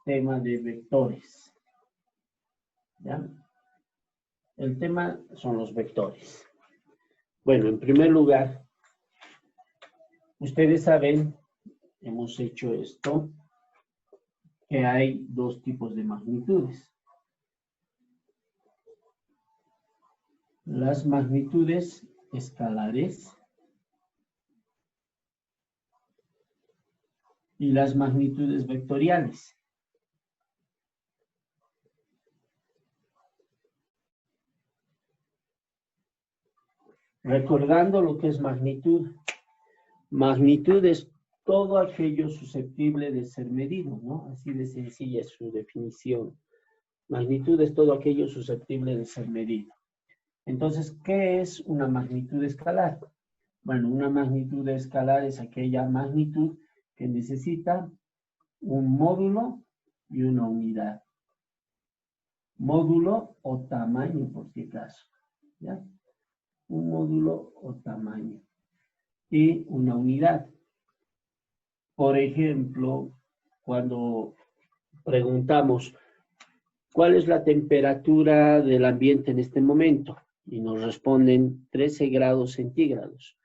tema de vectores. ¿Ya? El tema son los vectores. Bueno, en primer lugar, ustedes saben, hemos hecho esto, que hay dos tipos de magnitudes. Las magnitudes escalares y las magnitudes vectoriales. Recordando lo que es magnitud. Magnitud es todo aquello susceptible de ser medido, ¿no? Así de sencilla es su definición. Magnitud es todo aquello susceptible de ser medido. Entonces, ¿qué es una magnitud escalar? Bueno, una magnitud escalar es aquella magnitud que necesita un módulo y una unidad. Módulo o tamaño, por si acaso. ¿Ya? Un módulo o tamaño. Y una unidad. Por ejemplo, cuando preguntamos, ¿cuál es la temperatura del ambiente en este momento? Y nos responden 13 grados centígrados.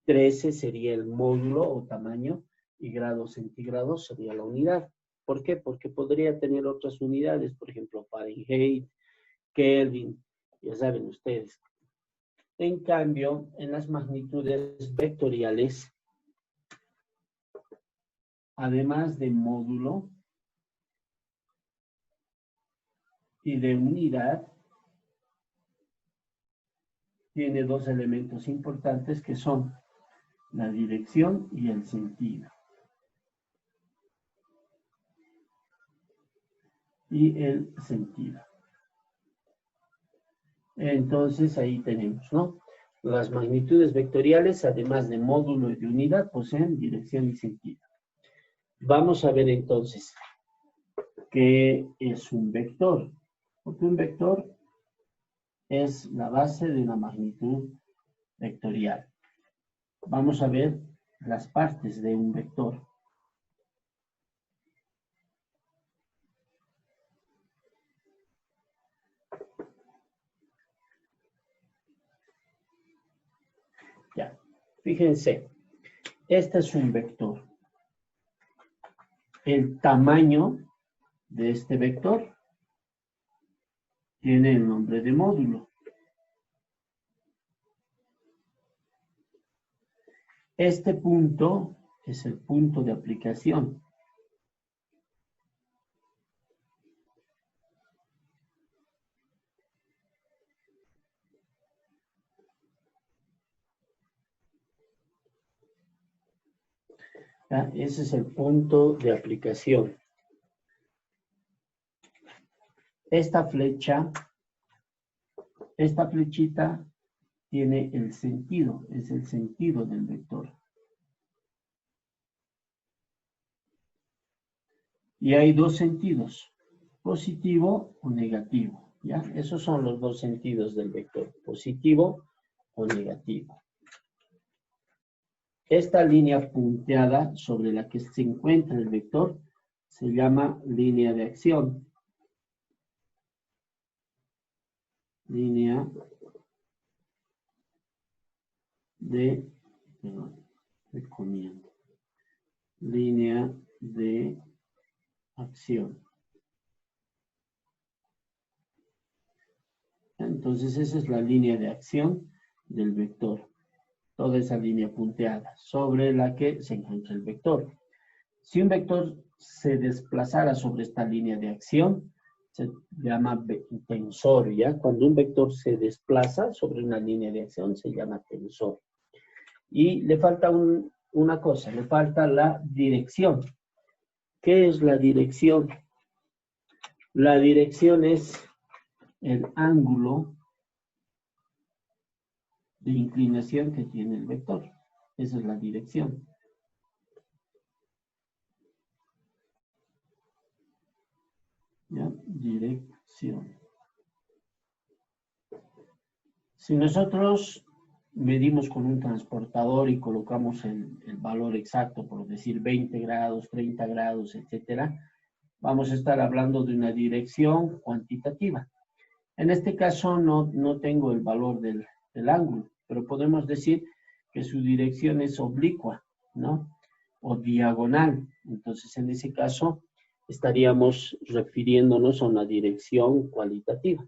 13 sería el módulo o tamaño y grados centígrados sería la unidad. ¿Por qué? Porque podría tener otras unidades, por ejemplo, Fahrenheit, Kelvin, ya saben ustedes. En cambio, en las magnitudes vectoriales, además de módulo y de unidad, tiene dos elementos importantes que son la dirección y el sentido. Y el sentido. Entonces ahí tenemos, ¿no? Las magnitudes vectoriales, además de módulo y de unidad, poseen dirección y sentido. Vamos a ver entonces qué es un vector. Porque un vector es la base de una magnitud vectorial. Vamos a ver las partes de un vector. Ya, fíjense, este es un vector. El tamaño de este vector tiene el nombre de módulo. Este punto es el punto de aplicación. ¿Ya? Ese es el punto de aplicación. Esta flecha, esta flechita tiene el sentido, es el sentido del vector. Y hay dos sentidos, positivo o negativo. ¿Ya? Esos son los dos sentidos del vector, positivo o negativo. Esta línea punteada sobre la que se encuentra el vector se llama línea de acción. Línea de, línea de acción. Entonces esa es la línea de acción del vector. Toda esa línea punteada sobre la que se encuentra el vector. Si un vector se desplazara sobre esta línea de acción, se llama tensor, ¿ya? Cuando un vector se desplaza sobre una línea de acción, se llama tensor. Y le falta una cosa, le falta la dirección. ¿Qué es la dirección? La dirección es el ángulo de inclinación que tiene el vector. Esa es la dirección. ¿Ya? Dirección. Si nosotros medimos con un transportador y colocamos el valor exacto, por decir 20 grados, 30 grados, etcétera, vamos a estar hablando de una dirección cuantitativa. En este caso no tengo el valor del ángulo, pero podemos decir que su dirección es oblicua, ¿no? O diagonal. Entonces, en ese caso, estaríamos refiriéndonos a una dirección cualitativa.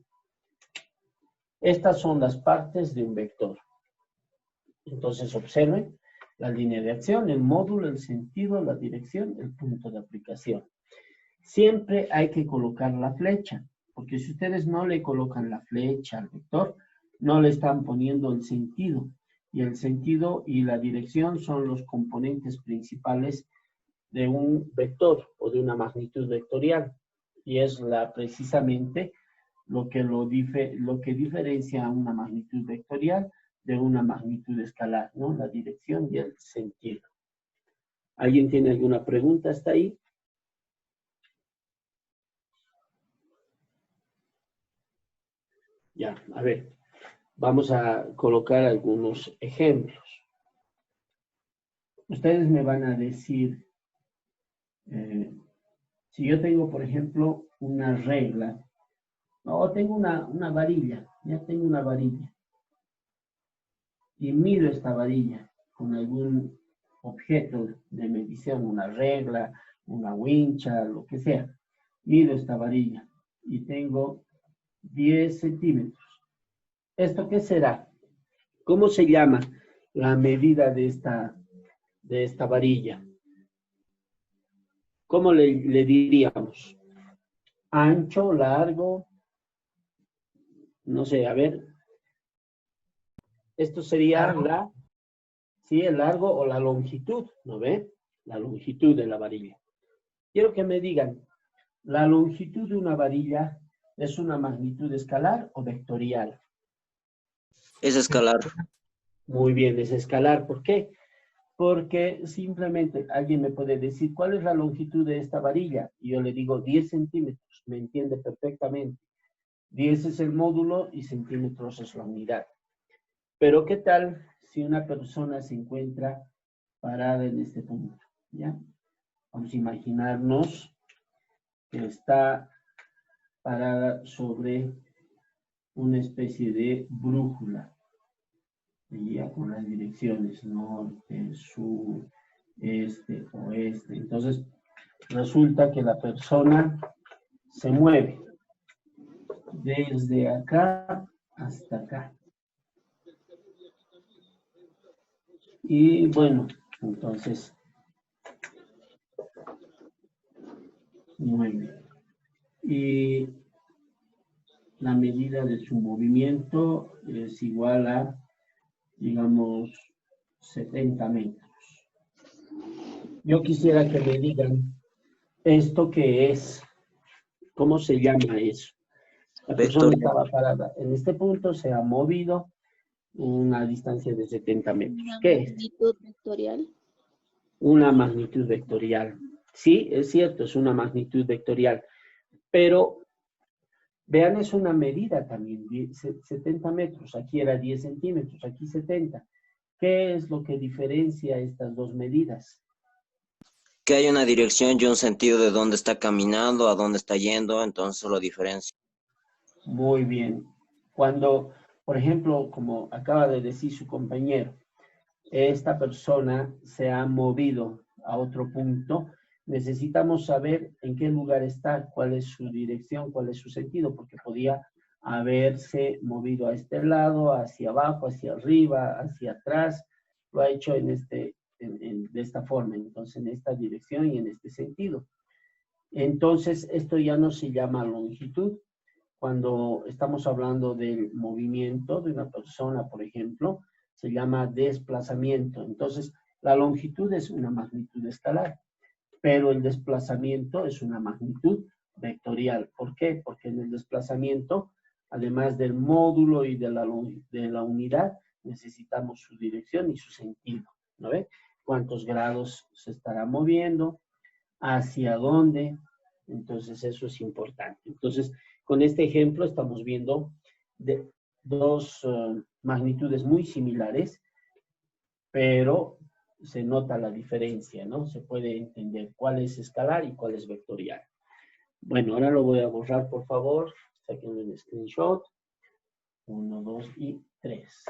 Estas son las partes de un vector. Entonces, observen la línea de acción, el módulo, el sentido, la dirección, el punto de aplicación. Siempre hay que colocar la flecha, porque si ustedes no le colocan la flecha al vector, no le están poniendo el sentido. Y el sentido y la dirección son los componentes principales de un vector o de una magnitud vectorial. Y es precisamente lo que diferencia una magnitud vectorial de una magnitud escalar, ¿no? La dirección y el sentido. ¿Alguien tiene alguna pregunta hasta ahí? Ya, a ver, vamos a colocar algunos ejemplos. Ustedes me van a decir, si yo tengo, por ejemplo, una regla, o tengo una varilla, ya tengo una varilla, y mido esta varilla con algún objeto de medición, una regla, una wincha, lo que sea. Mido esta varilla y tengo 10 centímetros. ¿Esto qué será? ¿Cómo se llama la medida de esta varilla? ¿Cómo le diríamos? ¿Ancho, largo? No sé, a ver. Esto sería el largo o la longitud, ¿no ve? La longitud de la varilla. Quiero que me digan, ¿la longitud de una varilla es una magnitud escalar o vectorial? Es escalar. Muy bien, es escalar. ¿Por qué? Porque simplemente alguien me puede decir, ¿cuál es la longitud de esta varilla? Y yo le digo 10 centímetros, me entiende perfectamente. 10 es el módulo y centímetros es la unidad. Pero ¿qué tal si una persona se encuentra parada en este punto? ¿Ya? Vamos a imaginarnos que está parada sobre una especie de brújula, ya con las direcciones norte, sur, este, oeste. Entonces, resulta que la persona se mueve desde acá hasta acá. Y bueno, entonces, muy bien. Y la medida de su movimiento es igual a, digamos, 70 metros. Yo quisiera que me digan, ¿esto qué es? ¿Cómo se llama eso? La persona estaba parada en este punto, se ha movido una distancia de 70 metros. ¿Qué es? ¿Una magnitud vectorial? Una magnitud vectorial. Sí, es cierto, es una magnitud vectorial. Pero, vean, es una medida también, 70 metros. Aquí era 10 centímetros, aquí 70. ¿Qué es lo que diferencia estas dos medidas? Que hay una dirección y un sentido de dónde está caminando, a dónde está yendo, entonces lo diferencia. Muy bien. Cuando, por ejemplo, como acaba de decir su compañero, esta persona se ha movido a otro punto, necesitamos saber en qué lugar está, cuál es su dirección, cuál es su sentido, porque podía haberse movido a este lado, hacia abajo, hacia arriba, hacia atrás, lo ha hecho de esta forma, entonces en esta dirección y en este sentido. Entonces, esto ya no se llama longitud. Cuando estamos hablando del movimiento de una persona, por ejemplo, se llama desplazamiento. Entonces, la longitud es una magnitud escalar, pero el desplazamiento es una magnitud vectorial. ¿Por qué? Porque en el desplazamiento, además del módulo y de la unidad, necesitamos su dirección y su sentido, ¿no ve? ¿Cuántos grados se estará moviendo? ¿Hacia dónde? Entonces, eso es importante. Entonces, con este ejemplo estamos viendo dos magnitudes muy similares, pero se nota la diferencia, ¿no? Se puede entender cuál es escalar y cuál es vectorial. Bueno, ahora lo voy a borrar, por favor. Saquen un screenshot. 1, 2 y 3.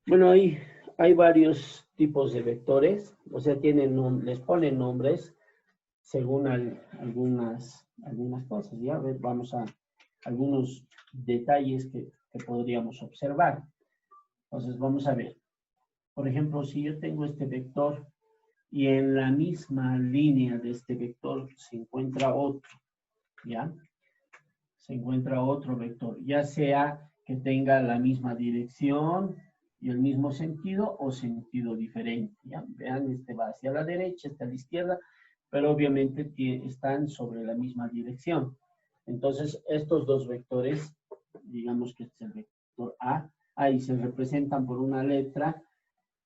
Bueno, hay varios tipos de vectores, o sea, les ponen nombres según algunas cosas, ¿ya? A ver, vamos a algunos detalles que podríamos observar. Entonces, vamos a ver. Por ejemplo, si yo tengo este vector y en la misma línea de este vector se encuentra otro, ¿ya? Se encuentra otro vector, ya sea que tenga la misma dirección y el mismo sentido o sentido diferente, ¿ya? Vean, este va hacia la derecha, este a la izquierda, pero obviamente están sobre la misma dirección. Entonces, estos dos vectores, digamos que este es el vector A, ahí se representan por una letra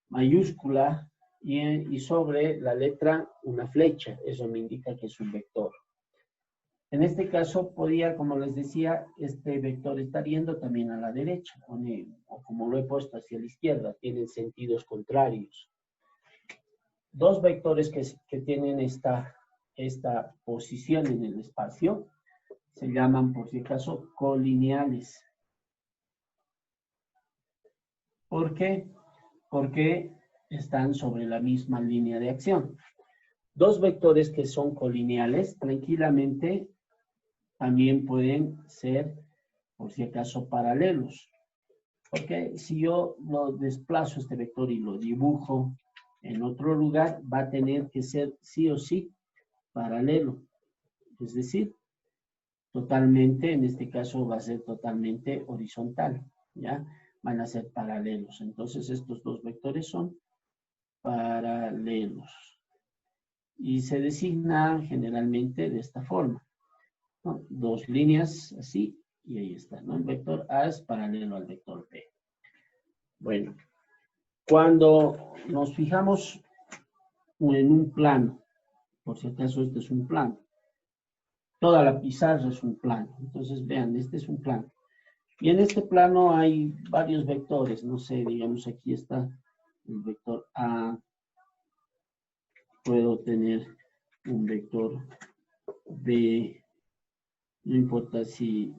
mayúscula y sobre la letra una flecha. Eso me indica que es un vector. En este caso, podría, como les decía, este vector estar yendo también a la derecha, o como lo he puesto hacia la izquierda, tienen sentidos contrarios. Dos vectores que tienen esta posición en el espacio se llaman, por si acaso, colineales. ¿Por qué? Porque están sobre la misma línea de acción. Dos vectores que son colineales tranquilamente también pueden ser, por si acaso, paralelos. Porque si yo lo desplazo este vector y lo dibujo en otro lugar, va a tener que ser sí o sí paralelo. Es decir, totalmente, en este caso va a ser totalmente horizontal, ¿ya? Van a ser paralelos. Entonces estos dos vectores son paralelos. Y se designa generalmente de esta forma, ¿no? Dos líneas así, y ahí está, ¿no? El vector A es paralelo al vector B. Bueno, cuando nos fijamos en un plano, por si acaso este es un plano, toda la pizarra es un plano, entonces vean, este es un plano. Y en este plano hay varios vectores, no sé, digamos aquí está el vector A, puedo tener un vector B, no importa si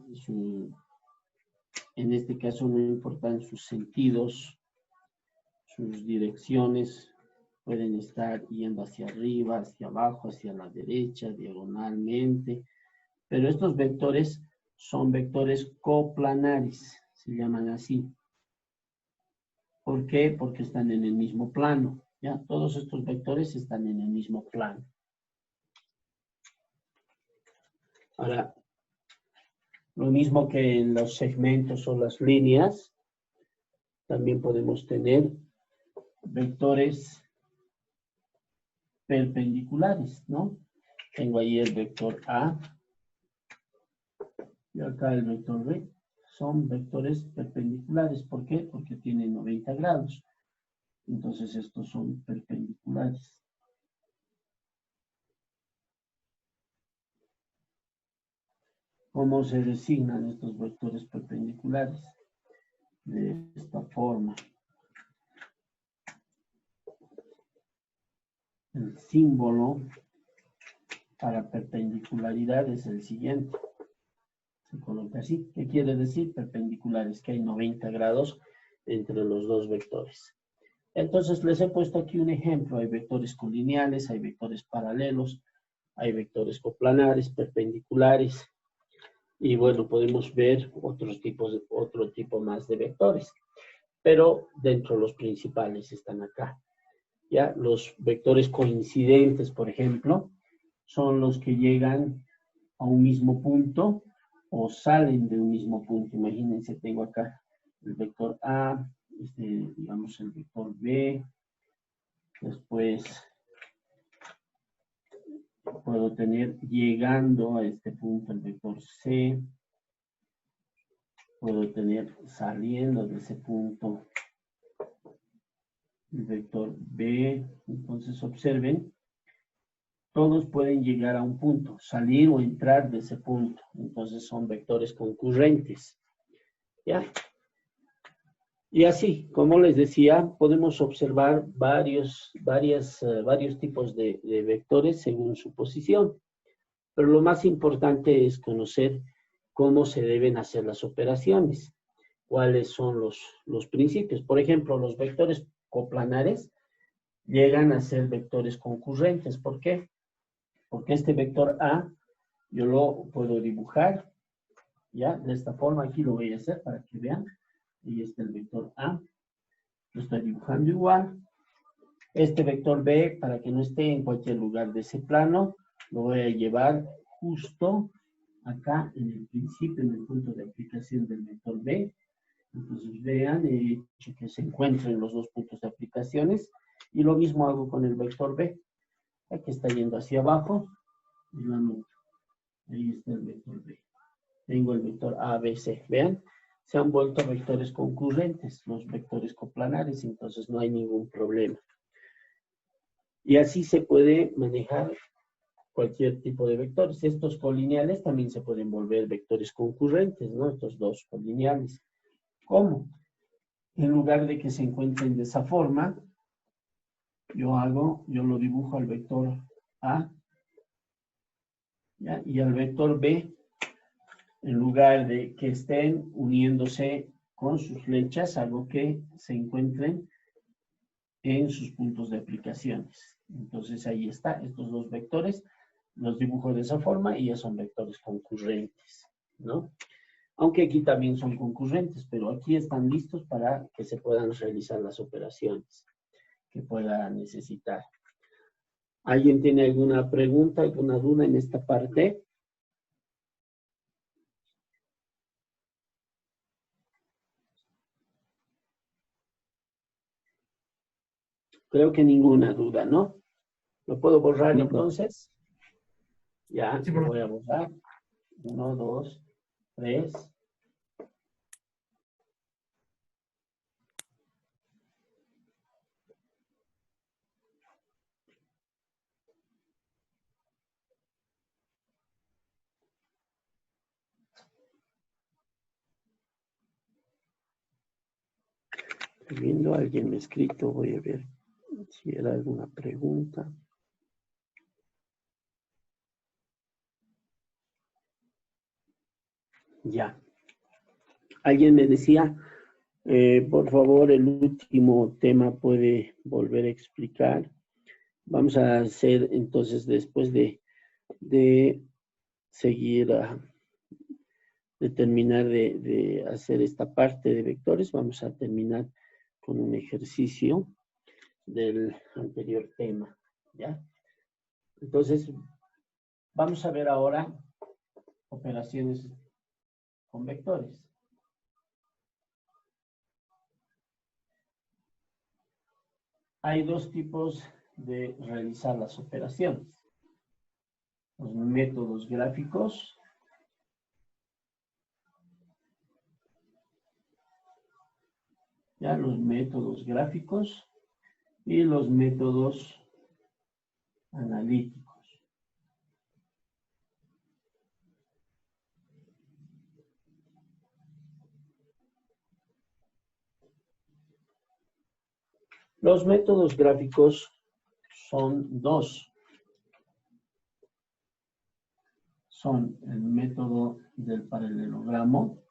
en este caso no importan sus sentidos, sus direcciones, pueden estar yendo hacia arriba, hacia abajo, hacia la derecha, diagonalmente, pero estos vectores son vectores coplanares, se llaman así. ¿Por qué? Porque están en el mismo plano, ¿ya? Todos estos vectores están en el mismo plano. Ahora, lo mismo que en los segmentos o las líneas, también podemos tener vectores perpendiculares, ¿no? Tengo ahí el vector A y acá el vector B. Son vectores perpendiculares. ¿Por qué? Porque tienen 90 grados. Entonces estos son perpendiculares. ¿Cómo se designan estos vectores perpendiculares? De esta forma. El símbolo para perpendicularidad es el siguiente. Se coloca así. ¿Qué quiere decir? Perpendiculares, que hay 90 grados entre los dos vectores. Entonces les he puesto aquí un ejemplo. Hay vectores colineales, hay vectores paralelos, hay vectores coplanares, perpendiculares. Y bueno, podemos ver otro tipo más de vectores. Pero dentro de los principales están acá. ¿Ya? Los vectores coincidentes, por ejemplo, son los que llegan a un mismo punto o salen de un mismo punto. Imagínense, tengo acá el vector A, digamos el vector B, después puedo tener llegando a este punto el vector C, puedo tener saliendo de ese punto el vector B. Entonces observen, todos pueden llegar a un punto, salir o entrar de ese punto. Entonces son vectores concurrentes. ¿Ya? Y así, como les decía, podemos observar varios tipos de vectores según su posición. Pero lo más importante es conocer cómo se deben hacer las operaciones, cuáles son los principios. Por ejemplo, los vectores coplanares llegan a ser vectores concurrentes. ¿Por qué? Porque este vector A yo lo puedo dibujar, ¿ya? De esta forma, aquí lo voy a hacer para que vean. Ahí está el vector A. Lo estoy dibujando igual. Este vector B, para que no esté en cualquier lugar de ese plano, lo voy a llevar justo acá en el principio, en el punto de aplicación del vector B. Entonces vean, he hecho que se encuentren los dos puntos de aplicaciones. Y lo mismo hago con el vector B. Aquí está yendo hacia abajo. Y lo anoto. Ahí está el vector B. Tengo el vector A, B, C. Vean, se han vuelto vectores concurrentes, los vectores coplanares, entonces no hay ningún problema. Y así se puede manejar cualquier tipo de vectores. Estos colineales también se pueden volver vectores concurrentes, ¿no? Estos dos colineales. ¿Cómo? En lugar de que se encuentren de esa forma, yo lo dibujo al vector A, ¿ya? Y al vector B, en lugar de que estén uniéndose con sus flechas, hago que se encuentren en sus puntos de aplicaciones. Entonces ahí está, estos dos vectores los dibujo de esa forma y ya son vectores concurrentes, ¿no? Aunque aquí también son concurrentes, pero aquí están listos para que se puedan realizar las operaciones que pueda necesitar. ¿Alguien tiene alguna pregunta, alguna duda en esta parte? Creo que ninguna duda, ¿no? ¿Lo puedo borrar No, entonces? Ya, sí, lo voy a borrar. 1, 2, 3. Estoy viendo, alguien me ha escrito, voy a ver si era alguna pregunta. Ya. Alguien me decía, por favor, el último tema puede volver a explicar. Vamos a hacer entonces, después de seguir, de terminar de hacer esta parte de vectores, vamos a terminar con un ejercicio del anterior tema, ¿ya? Entonces, vamos a ver ahora operaciones con vectores. Hay dos tipos de realizar las operaciones. Los métodos gráficos los métodos gráficos y los métodos analíticos. Los métodos gráficos son dos. Son el método del paralelogramo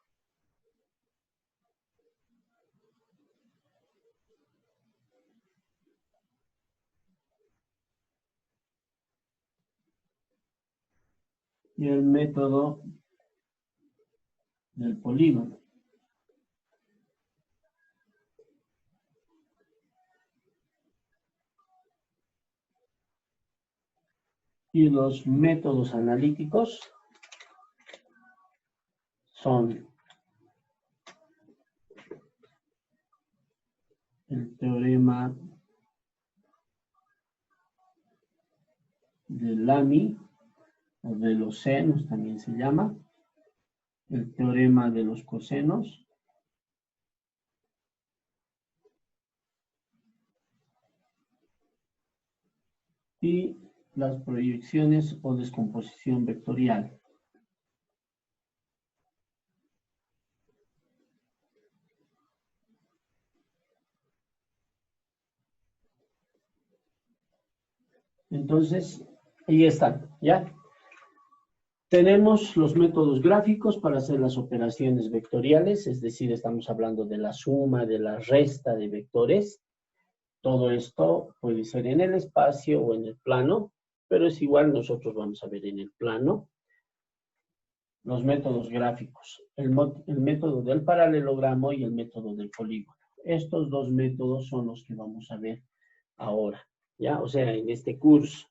y el método del polígono. Y los métodos analíticos son el teorema de Lamy, o de los senos también se llama, el teorema de los cosenos, y las proyecciones o descomposición vectorial. Entonces, ahí están, ¿ya? Tenemos los métodos gráficos para hacer las operaciones vectoriales, es decir, estamos hablando de la suma, de la resta de vectores. Todo esto puede ser en el espacio o en el plano, pero es igual, nosotros vamos a ver en el plano. Los métodos gráficos, el método del paralelogramo y el método del polígono. Estos dos métodos son los que vamos a ver ahora, ¿ya? O sea, en este curso.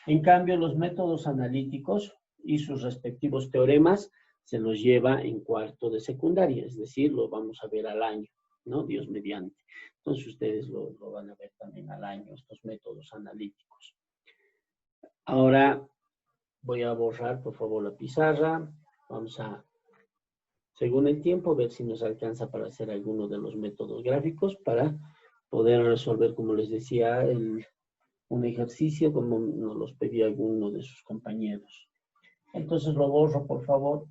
En cambio, los métodos analíticos y sus respectivos teoremas se los lleva en cuarto de secundaria, es decir, lo vamos a ver al año, ¿no? Dios mediante. Entonces, ustedes lo van a ver también al año, estos métodos analíticos. Ahora, voy a borrar, por favor, la pizarra. Vamos a, según el tiempo, ver si nos alcanza para hacer alguno de los métodos gráficos para poder resolver, como les decía, un ejercicio como nos los pedía alguno de sus compañeros. Entonces lo borro, por favor.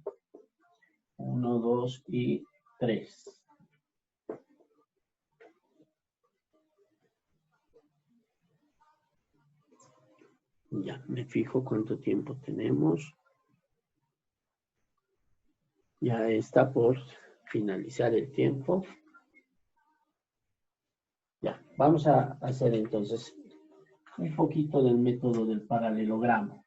1, 2 y 3. Ya, me fijo cuánto tiempo tenemos. Ya está por finalizar el tiempo. Ya, vamos a hacer entonces un poquito del método del paralelogramo.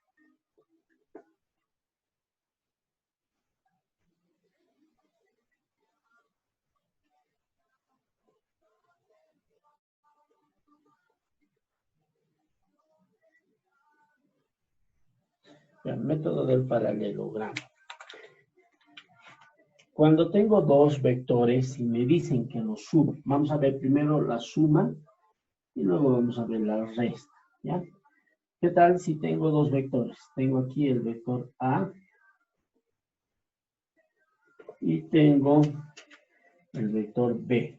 El método del paralelogramo. Cuando tengo dos vectores y me dicen que los sumo, vamos a ver primero la suma y luego vamos a ver la resta, ¿ya? ¿Qué tal si tengo dos vectores? Tengo aquí el vector A y tengo el vector B.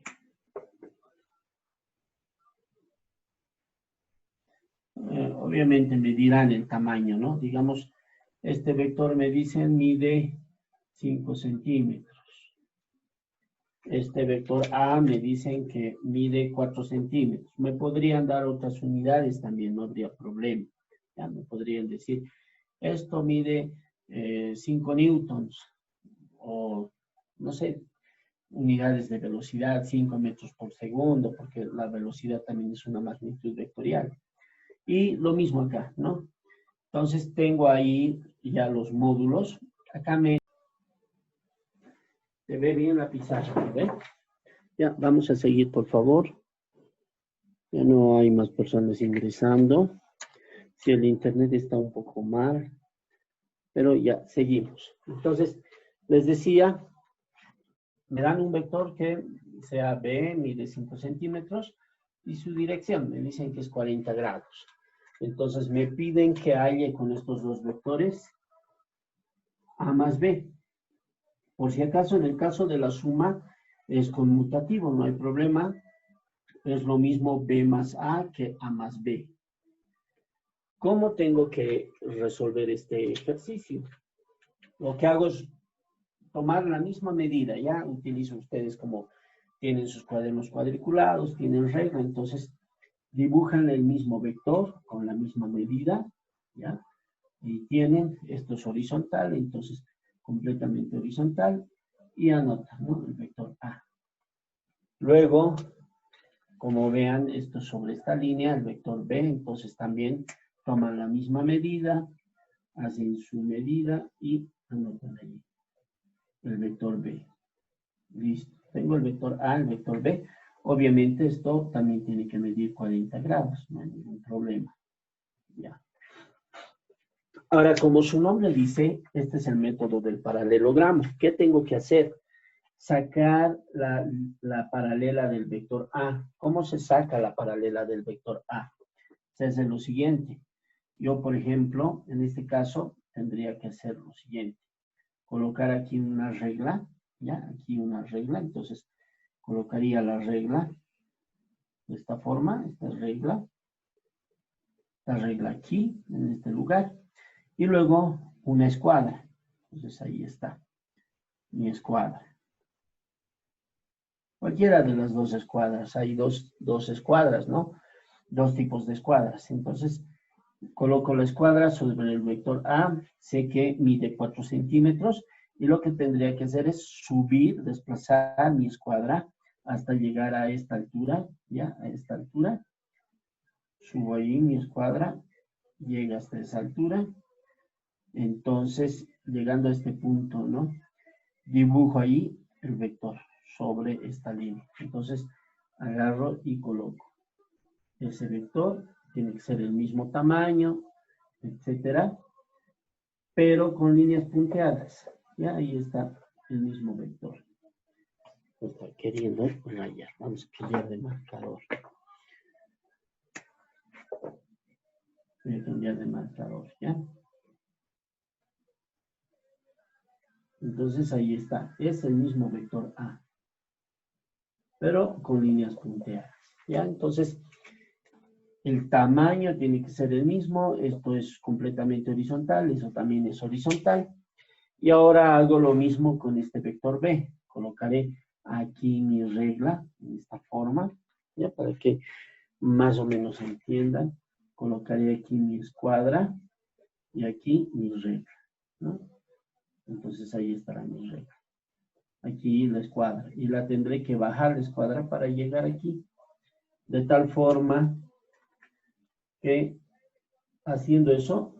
Obviamente me dirán el tamaño, ¿no? Digamos, este vector me dicen mide 5 centímetros. Este vector A me dicen que mide 4 centímetros. Me podrían dar otras unidades también, no habría problema. Ya me podrían decir, esto mide 5 newtons o, no sé, unidades de velocidad, 5 metros por segundo, porque la velocidad también es una magnitud vectorial. Y lo mismo acá, ¿no? Entonces tengo ahí ya los módulos. Acá se ve bien la pizarra, ¿ve? Ya, vamos a seguir, por favor. Ya no hay más personas ingresando. Si el internet está un poco mal. Pero ya, seguimos. Entonces, les decía, me dan un vector que sea B, mide 5 centímetros, y su dirección, me dicen que es 40 grados. Entonces, me piden que halle con estos dos vectores A más B. Por si acaso, en el caso de la suma, es conmutativo, no hay problema. Es lo mismo B más A que A más B. ¿Cómo tengo que resolver este ejercicio? Lo que hago es tomar la misma medida, ya utilizo ustedes como tienen sus cuadernos cuadriculados, tienen regla, entonces dibujan el mismo vector con la misma medida, ya, y tienen, esto es horizontal, entonces completamente horizontal, y anotan, ¿no? El vector A. Luego, como vean, esto es sobre esta línea, el vector B, entonces también toman la misma medida, hacen su medida y anotan allí el vector B. Listo. Tengo el vector A, el vector B. Obviamente esto también tiene que medir 40 grados, no hay ningún problema. Ya. Ahora, como su nombre dice, este es el método del paralelogramo. ¿Qué tengo que hacer? Sacar la paralela del vector A. ¿Cómo se saca la paralela del vector A? Se hace lo siguiente. Yo, por ejemplo, en este caso, tendría que hacer lo siguiente. Colocar aquí una regla, ¿ya? Aquí una regla, entonces colocaría la regla de esta forma, esta regla. la regla aquí, en este lugar, y luego una escuadra. Entonces ahí está mi escuadra. Cualquiera de las dos escuadras, hay dos escuadras, ¿no? Dos tipos de escuadras. Entonces, coloco la escuadra sobre el vector A, sé que mide 4 centímetros, y lo que tendría que hacer es subir, desplazar mi escuadra hasta llegar a esta altura, ¿ya? A esta altura. Subo ahí mi escuadra, llega hasta esa altura. Entonces, llegando a este punto, ¿no? Dibujo ahí el vector sobre esta línea. Entonces, agarro y coloco. Ese vector tiene que ser el mismo tamaño, etcétera, pero con líneas punteadas. Ya ahí está el mismo vector. Está queriendo rayar. Vamos a cambiar de marcador. Voy a cambiar de marcador, ¿ya? Entonces ahí está. Es el mismo vector A, pero con líneas punteadas. ¿Ya? Entonces, el tamaño tiene que ser el mismo. Esto es completamente horizontal. Eso también es horizontal. Y ahora hago lo mismo con este vector B. Colocaré aquí mi regla, en esta forma, ya para que más o menos entiendan. Colocaré aquí mi escuadra y aquí mi regla, ¿no? Entonces ahí estará mi regla. Aquí la escuadra. Y la tendré que bajar la escuadra para llegar aquí. De tal forma que haciendo eso,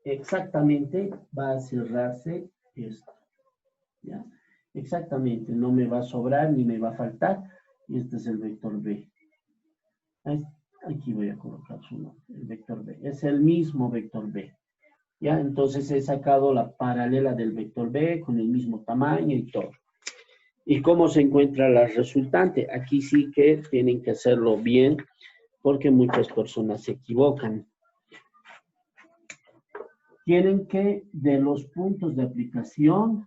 exactamente va a cerrarse esto. ¿Ya? Exactamente, no me va a sobrar ni me va a faltar. Y este es el vector B. Aquí voy a colocar su nombre, el vector B. Es el mismo vector B. ¿Ya? Entonces he sacado la paralela del vector B con el mismo tamaño y todo. ¿Y cómo se encuentra la resultante? Aquí sí que tienen que hacerlo bien porque muchas personas se equivocan. Tienen que, de los puntos de aplicación,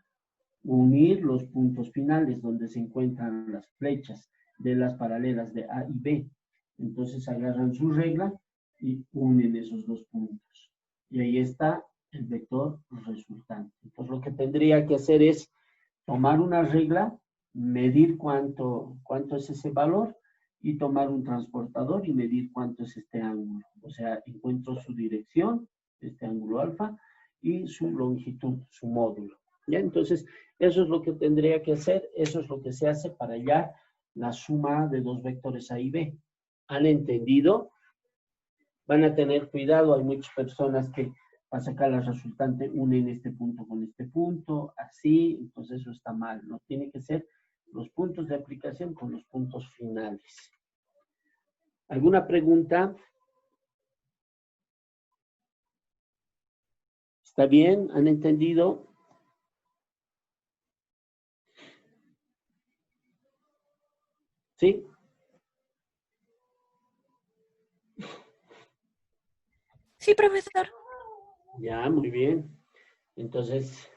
unir los puntos finales donde se encuentran las flechas de las paralelas de A y B. Entonces agarran su regla y unen esos dos puntos. Y ahí está el vector resultante. Entonces lo que tendría que hacer es tomar una regla, medir cuánto es ese valor y tomar un transportador y medir cuánto es este ángulo. O sea, encuentro su dirección, este ángulo alfa, y su longitud, su módulo. ¿Ya? Entonces, eso es lo que tendría que hacer, eso es lo que se hace para hallar la suma de dos vectores A y B. ¿Han entendido? Van a tener cuidado, hay muchas personas que para sacar la resultante unen este punto con este punto, así, entonces eso está mal, no tiene que ser los puntos de aplicación con los puntos finales. ¿Alguna pregunta? ¿Está bien? ¿Han entendido? ¿Sí? Sí, profesor. Ya, muy bien. Entonces,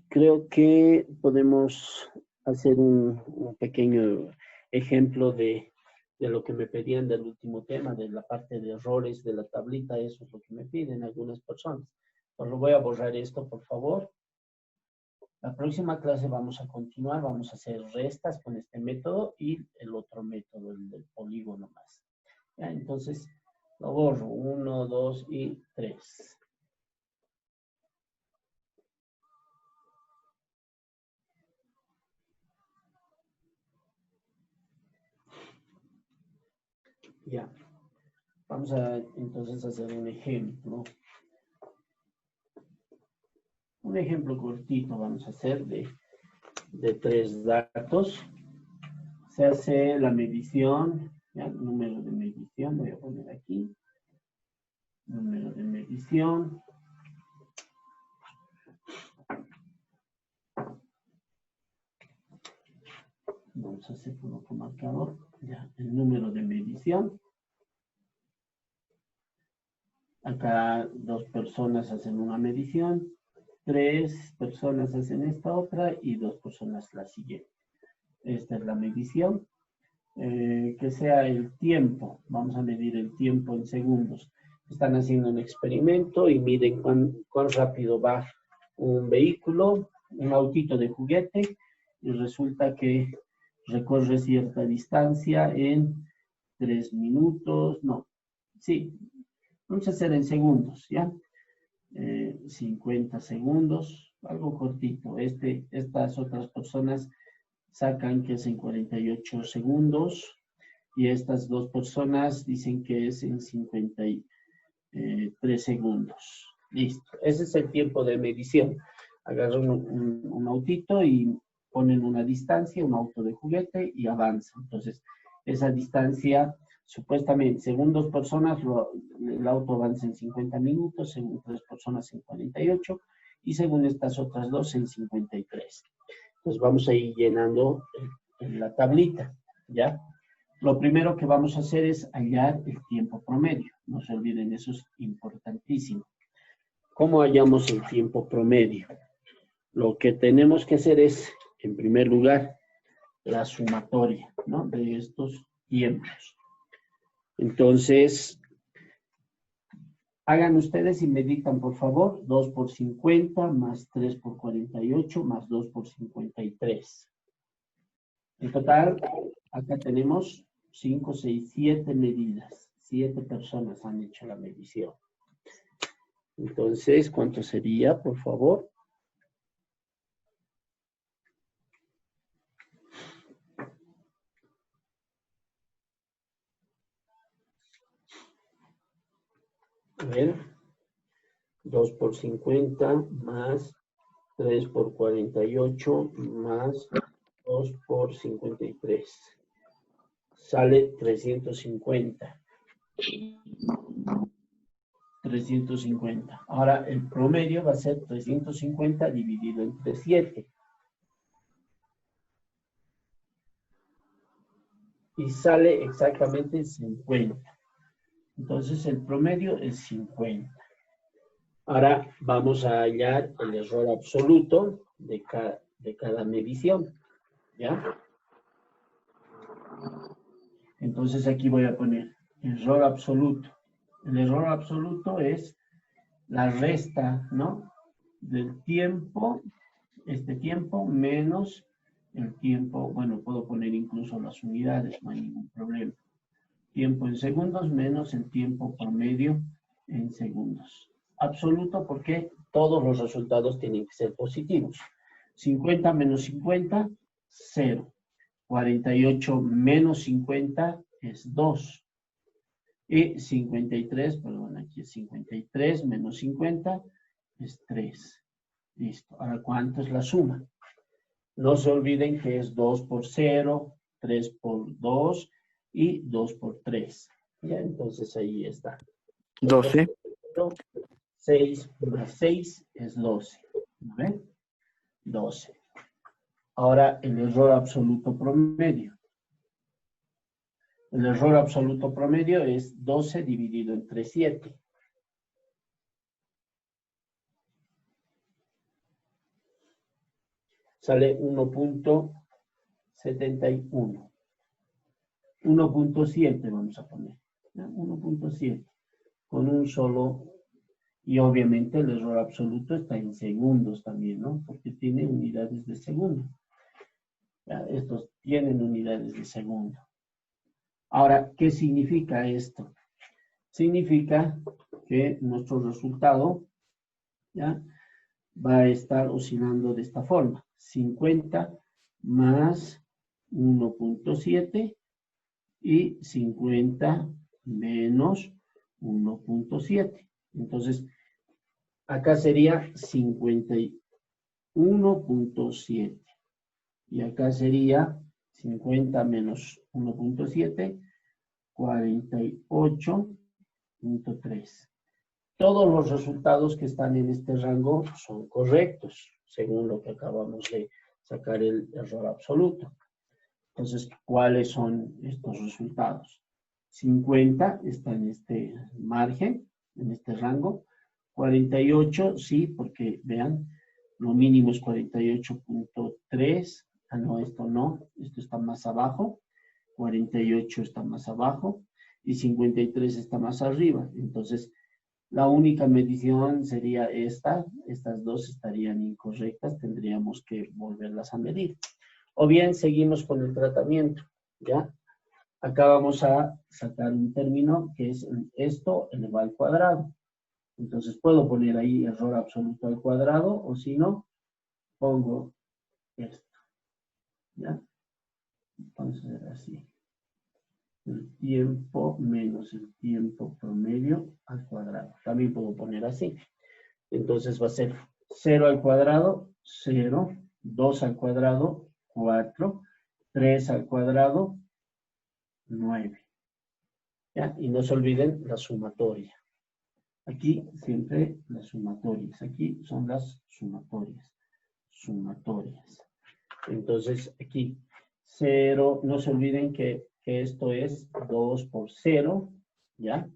creo que podemos hacer un pequeño ejemplo de lo que me pedían del último tema, de la parte de errores de la tablita. Eso es lo que me piden algunas personas. Pues lo voy a borrar esto, por favor. La próxima clase vamos a continuar, vamos a hacer restas con este método y el otro método, el del polígono más. Ya, entonces, lo borro. 1, 2 y 3. Ya. Vamos a entonces hacer un ejemplo. Un ejemplo cortito vamos a hacer de 3 datos. Se hace la medición, ¿ya? Número de medición, voy a poner aquí. Número de medición. Vamos a hacer con otro marcador. Ya, el número de medición. Acá 2 personas hacen una medición. 3 personas hacen esta otra y 2 personas la siguiente. Esta es la medición. que sea el tiempo. Vamos a medir el tiempo en segundos. Están haciendo un experimento y miden cuán rápido va un vehículo, un autito de juguete, y resulta que recorre cierta distancia en 3 minutos, no, sí, vamos a hacer en segundos, ¿ya? 50 segundos, algo cortito. Estas otras personas sacan que es en 48 segundos y estas dos personas dicen que es en 53 segundos. Listo, ese es el tiempo de medición. Agarran un autito y ponen una distancia, un auto de juguete y avanzan. Entonces, esa distancia, supuestamente, según dos personas, el auto avanza en 50 minutos, según tres personas en 48 y según estas otras dos en 53. Entonces, vamos a ir llenando en la tablita, ¿ya? Lo primero que vamos a hacer es hallar el tiempo promedio. No se olviden, eso es importantísimo. ¿Cómo hallamos el tiempo promedio? Lo que tenemos que hacer es, en primer lugar, la sumatoria, ¿no? De estos tiempos. Entonces, hagan ustedes y meditan, por favor, 2 por 50 más 3 por 48 más 2 por 53. En total, acá tenemos 5, 6, 7 medidas. 7 personas han hecho la medición. Entonces, ¿cuánto sería, por favor? A ver, 2 por 50 más 3 por 48 más 2 por 53. Sale 350. 350. Ahora el promedio va a ser 350 dividido entre 7. Y sale exactamente 50. Entonces el promedio es 50. Ahora vamos a hallar el error absoluto de cada medición. ¿Ya? Entonces aquí voy a poner error absoluto. El error absoluto es la resta, ¿no? Del tiempo, este tiempo menos el tiempo, bueno, puedo poner incluso las unidades, no hay ningún problema. Tiempo en segundos menos el tiempo promedio en segundos. Absoluto porque todos los resultados tienen que ser positivos. 50 menos 50, 0. 48 menos 50 es 2. Y 53, perdón, aquí es 53 menos 50 es 3. Listo. Ahora, ¿cuánto es la suma? No se olviden que es 2 por 0, 3 por 2 y 2 por 3. Ya, entonces ahí está. 12. 6 más 6 es 12. ¿Ven? 12. Ahora, el error absoluto promedio. El error absoluto promedio es 12 dividido entre 7. Sale 1.71. 1.7 vamos a poner. 1.7. Con un solo. Y obviamente el error absoluto está en segundos también, ¿no? Porque tiene unidades de segundo. Ya, estos tienen unidades de segundo. Ahora, ¿qué significa esto? Significa que nuestro resultado, ¿ya?, va a estar oscilando de esta forma. 50 más 1.7 y 50 menos 1.7. Entonces, acá sería 51.7. Y acá sería 50 menos 1.7, 48.3. Todos los resultados que están en este rango son correctos, según lo que acabamos de sacar el error absoluto. Entonces, ¿cuáles son estos resultados? 50 está en este margen, en este rango. 48, sí, porque vean, lo mínimo es 48.3. Ah, no, esto está más abajo. 48 está más abajo y 53 está más arriba. Entonces, la única medición sería esta. Estas dos estarían incorrectas. Tendríamos que volverlas a medir. O bien seguimos con el tratamiento, ¿ya? Acá vamos a sacar un término que es esto elevado al cuadrado. Entonces puedo poner ahí error absoluto al cuadrado, o si no, pongo esto, ¿ya? Entonces así. El tiempo menos el tiempo promedio al cuadrado. También puedo poner así. Entonces va a ser 0 al cuadrado, 0, 2 al cuadrado, 4, 3 al cuadrado, 9. ¿Ya? Y no se olviden la sumatoria. Aquí siempre las sumatorias. Aquí son las sumatorias. Sumatorias. Entonces aquí 0, no se olviden que esto es 2 por 0, ¿ya?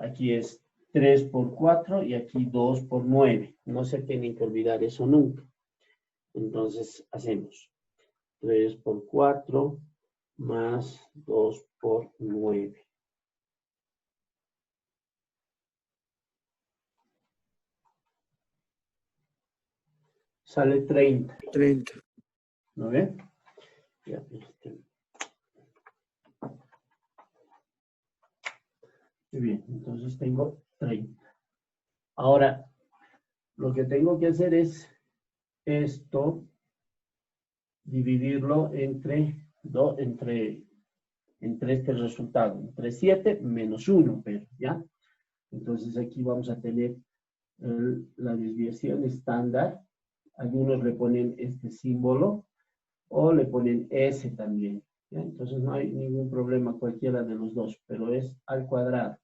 Aquí es 3 por 4 y aquí 2 por 9. No se tienen que olvidar eso nunca. Entonces hacemos 3 por 4 más 2 por 9. Sale 30. 30. ¿No ven? Ya, muy bien, entonces tengo 30. Ahora, lo que tengo que hacer es esto, dividirlo entre este resultado, entre 7 menos 1, pero, ¿ya? Entonces aquí vamos a tener la desviación estándar. Algunos le ponen este símbolo o le ponen S también, ¿ya? Entonces no hay ningún problema cualquiera de los dos, pero es al cuadrado.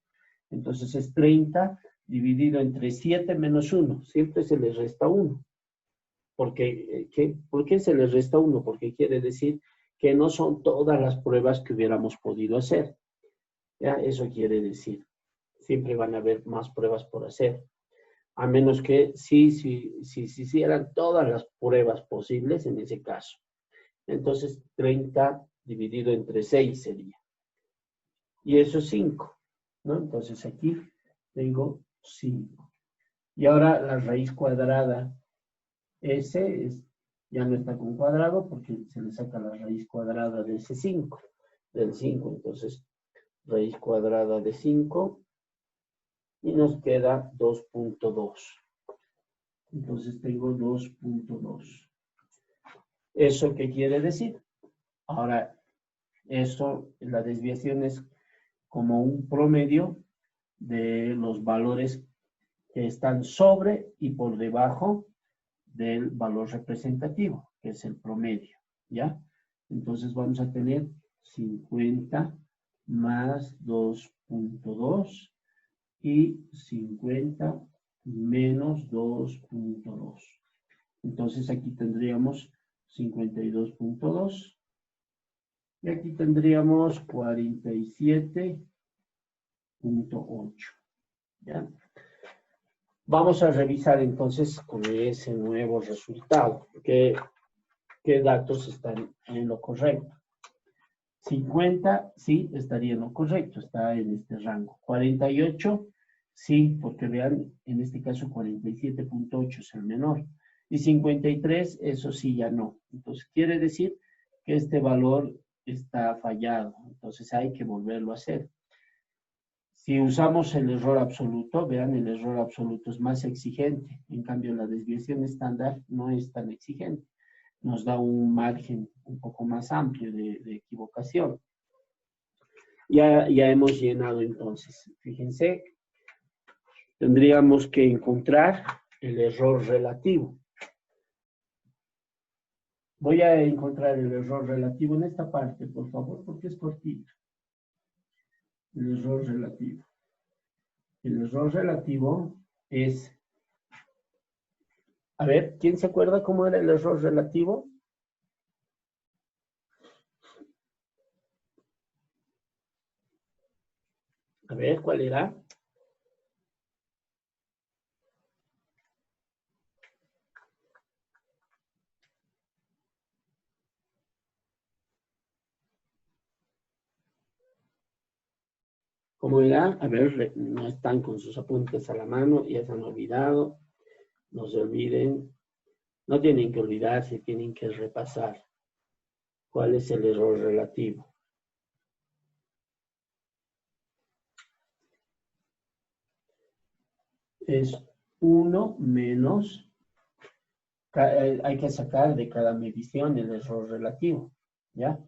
Entonces es 30 dividido entre 7 menos 1. Siempre se le resta 1. ¿Por qué se le resta 1? Porque quiere decir que no son todas las pruebas que hubiéramos podido hacer. ¿Ya? Eso quiere decir. Siempre van a haber más pruebas por hacer. A menos que si hicieran todas las pruebas posibles en ese caso. Entonces 30 dividido entre 6 sería. Y eso es 5. ¿No? Entonces aquí tengo 5. Y ahora la raíz cuadrada S ya no está con cuadrado porque se le saca la raíz cuadrada de ese 5, del 5. Entonces, raíz cuadrada de 5 y nos queda 2.2. Entonces tengo 2.2. ¿Eso qué quiere decir? Ahora, la desviación es como un promedio de los valores que están sobre y por debajo del valor representativo, que es el promedio, ¿ya? Entonces vamos a tener 50 más 2.2 y 50 menos 2.2. Entonces aquí tendríamos 52.2 y aquí tendríamos 47.8, ¿ya? Vamos a revisar entonces con ese nuevo resultado, qué datos están en lo correcto. 50, sí, estaría en lo correcto, está en este rango. 48, sí, porque vean, en este caso 47.8 es el menor. Y 53, eso sí, ya no. Entonces, quiere decir que este valor está fallado. Entonces, hay que volverlo a hacer. Si usamos el error absoluto, vean, el error absoluto es más exigente. En cambio, la desviación estándar no es tan exigente. Nos da un margen un poco más amplio de equivocación. Ya hemos llenado entonces. Fíjense, tendríamos que encontrar el error relativo. Voy a encontrar el error relativo en esta parte, por favor, porque es cortito. El error relativo. El error relativo es... A ver, ¿quién se acuerda cómo era el error relativo? A ver, ¿cuál era? ¿Cómo era? A ver, no están con sus apuntes a la mano, ya se han olvidado. No se olviden. No tienen que olvidarse, tienen que repasar. ¿Cuál es el error relativo? Es 1 menos, hay que sacar de cada medición el error relativo, ¿ya?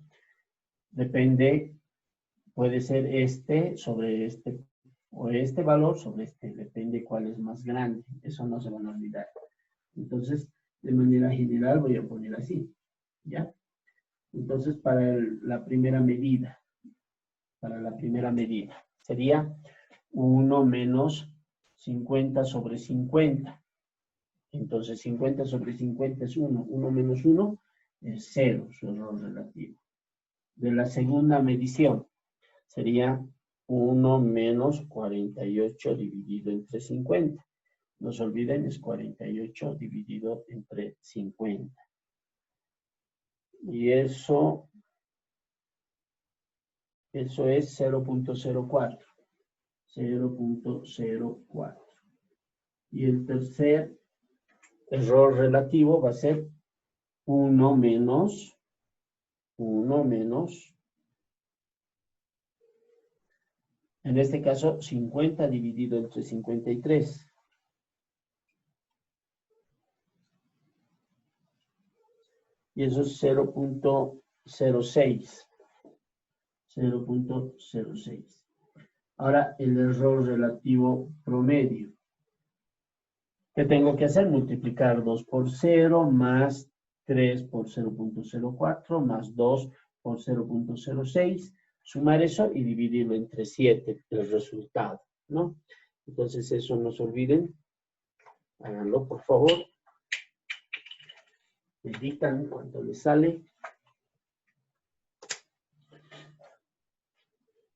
Depende, puede ser este sobre este, o este valor sobre este, depende cuál es más grande, eso no se van a olvidar. Entonces, de manera general voy a poner así, ¿ya? Entonces, para la primera medida, sería 1 menos 50 sobre 50. Entonces, 50 sobre 50 es 1. 1 menos 1 es 0, su error relativo. De la segunda medición, sería 1 menos 48 dividido entre 50. No se olviden, es 48 dividido entre 50. Y eso es 0.04. 0.04. Y el tercer error relativo va a ser 1 menos, en este caso 50 dividido entre 53. Y eso es 0.06. 0.06. Ahora el error relativo promedio. ¿Qué tengo que hacer? Multiplicar 2 por 0 más 3 por 0.04 más 2 por 0.06. Sumar eso y dividirlo entre 7, el resultado, ¿no? Entonces eso no se olviden. Háganlo, por favor. Editan cuánto les sale.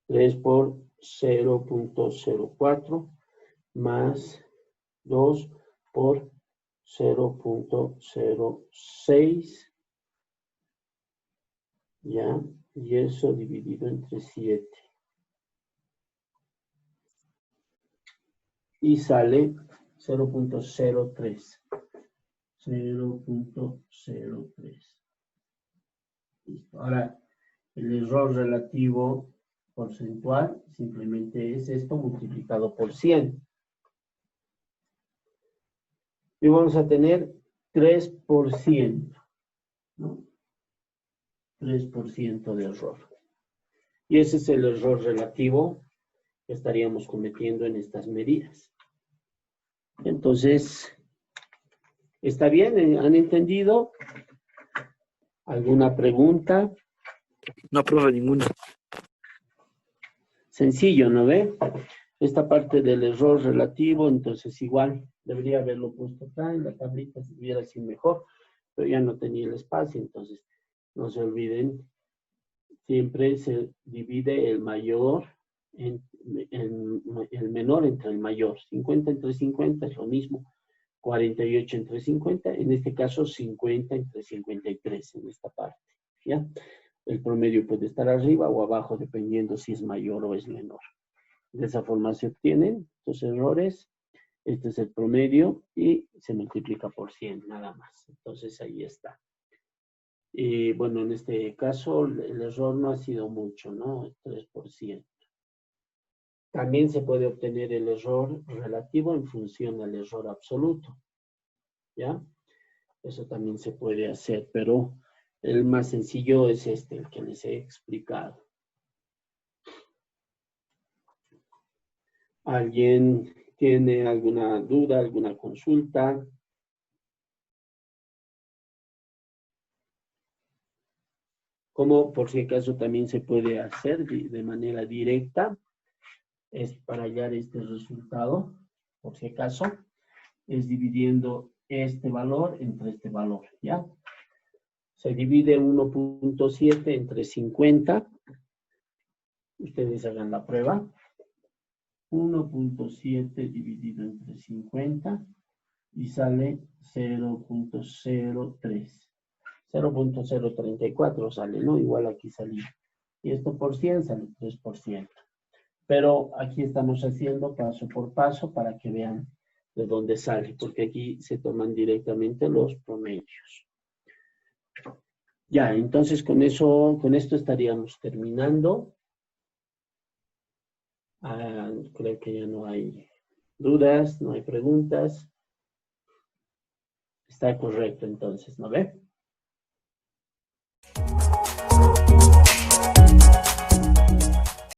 3 por 0.04 más 2 por 0.06, ¿ya? Y eso dividido entre 7. Y sale 0.03. 0.03. Listo. Ahora, el error relativo porcentual simplemente es esto multiplicado por 100. Y vamos a tener 3%, ¿no? 3% de error. Y ese es el error relativo que estaríamos cometiendo en estas medidas. Entonces, ¿está bien? ¿Han entendido? ¿Alguna pregunta? No, profe, ninguna. Sencillo, ¿no ve? Esta parte del error relativo, entonces igual, debería haberlo puesto acá en la tablita, si hubiera sido mejor, pero ya no tenía el espacio, entonces no se olviden, siempre se divide el mayor, el menor entre el mayor. 50 entre 50 es lo mismo, 48 entre 50, en este caso 50 entre 53 en esta parte, ¿ya? El promedio puede estar arriba o abajo dependiendo si es mayor o es menor. De esa forma se obtienen los errores. Este es el promedio y se multiplica por 100 nada más. Entonces ahí está. Y bueno, en este caso el error no ha sido mucho, ¿no? 3%. También se puede obtener el error relativo en función al error absoluto. ¿Ya? Eso también se puede hacer, pero el más sencillo es este, el que les he explicado. ¿Alguien tiene alguna duda, alguna consulta? Como por si acaso también se puede hacer de manera directa, es para hallar este resultado, por si acaso, es dividiendo este valor entre este valor, ¿ya? Se divide 1.7 entre 50. Ustedes hagan la prueba. 1.7 dividido entre 50 y sale 0.03. 0.034 sale, ¿no? Igual aquí salía. Y esto por 100 sale 3%. Pero aquí estamos haciendo paso por paso para que vean de dónde sale, porque aquí se toman directamente los promedios. Ya, entonces con esto estaríamos terminando. Creo que ya no hay dudas, no hay preguntas. Está correcto entonces, ¿no ve?